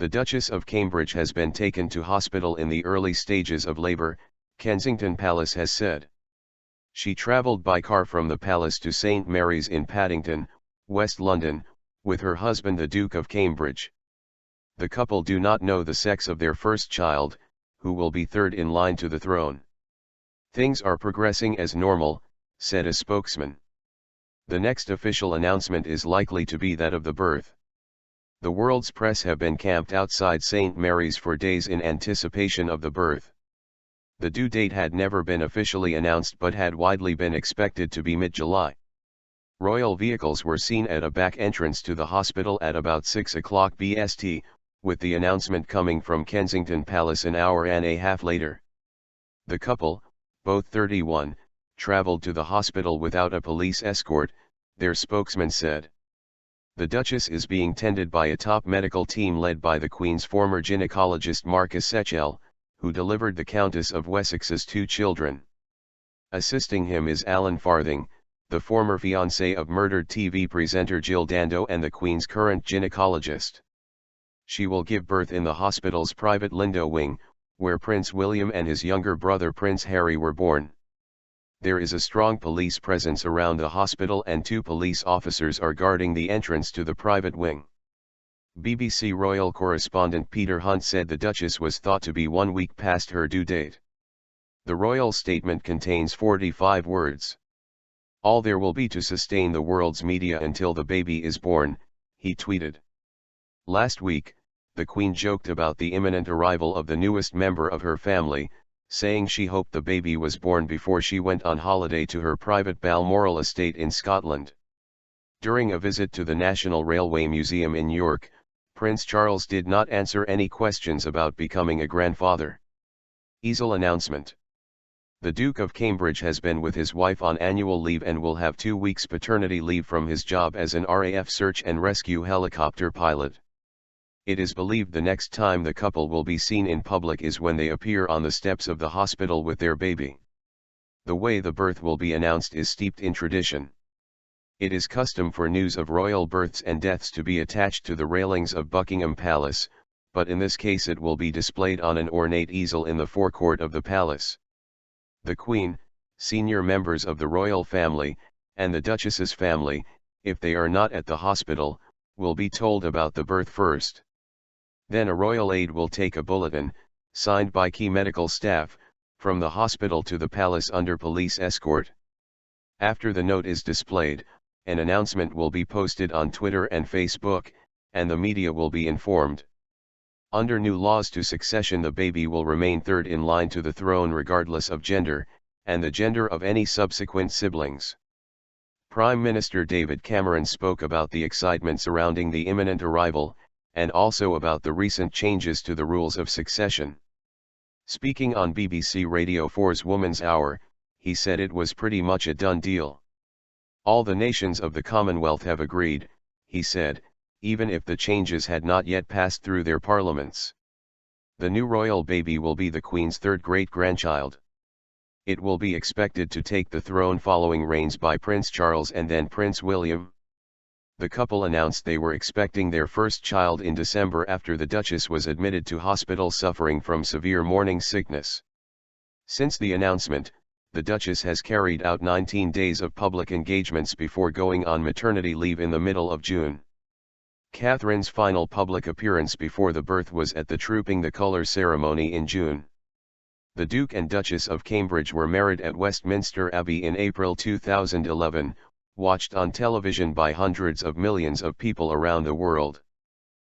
The Duchess of Cambridge has been taken to hospital in the early stages of labor, Kensington Palace has said. She travelled by car from the palace to St Mary's in Paddington, West London, with her husband the Duke of Cambridge. The couple do not know the sex of their first child, who will be third in line to the throne. Things are progressing as normal, said a spokesman. The next official announcement is likely to be that of the birth. The world's press have been camped outside St Mary's for days in anticipation of the birth. The due date had never been officially announced but had widely been expected to be mid-July. Royal vehicles were seen at a back entrance to the hospital at about 6 o'clock BST, with the announcement coming from Kensington Palace an hour and a half later. The couple, both 31, travelled to the hospital without a police escort, their spokesman said. The Duchess is being tended by a top medical team led by the Queen's former gynecologist Marcus Secchel, who delivered the Countess of Wessex's 2 children. Assisting him is Alan Farthing, the former fiancé of murdered TV presenter Jill Dando and the Queen's current gynecologist. She will give birth in the hospital's private Lindo wing, where Prince William and his younger brother Prince Harry were born. There is a strong police presence around the hospital and 2 police officers are guarding the entrance to the private wing. BBC royal correspondent Peter Hunt said the Duchess was thought to be 1 week past her due date. The royal statement contains 45 words. "All there will be to sustain the world's media until the baby is born," he tweeted. Last week, the Queen joked about the imminent arrival of the newest member of her family, saying she hoped the baby was born before she went on holiday to her private Balmoral estate in Scotland. During a visit to the National Railway Museum in York, Prince Charles did not answer any questions about becoming a grandfather. Easel announcement. The Duke of Cambridge has been with his wife on annual leave and will have 2 weeks paternity leave from his job as an RAF search and rescue helicopter pilot. It is believed the next time the couple will be seen in public is when they appear on the steps of the hospital with their baby. The way the birth will be announced is steeped in tradition. It is custom for news of royal births and deaths to be attached to the railings of Buckingham Palace, but in this case it will be displayed on an ornate easel in the forecourt of the palace. The Queen, senior members of the royal family, and the Duchess's family, if they are not at the hospital, will be told about the birth first. Then a royal aide will take a bulletin, signed by key medical staff, from the hospital to the palace under police escort. After the note is displayed, an announcement will be posted on Twitter and Facebook, and the media will be informed. Under new laws to succession, the baby will remain third in line to the throne regardless of gender, and the gender of any subsequent siblings. Prime Minister David Cameron spoke about the excitement surrounding the imminent arrival, and also about the recent changes to the rules of succession. Speaking on BBC Radio 4's Woman's Hour, he said it was pretty much a done deal. "All the nations of the Commonwealth have agreed," he said, even if the changes had not yet passed through their parliaments. The new royal baby will be the Queen's 3rd great-grandchild. It will be expected to take the throne following reigns by Prince Charles and then Prince William. The couple announced they were expecting their first child in December after the Duchess was admitted to hospital suffering from severe morning sickness. Since the announcement, the Duchess has carried out 19 days of public engagements before going on maternity leave in the middle of June. Catherine's final public appearance before the birth was at the Trooping the Colour ceremony in June. The Duke and Duchess of Cambridge were married at Westminster Abbey in April 2011, watched on television by hundreds of millions of people around the world.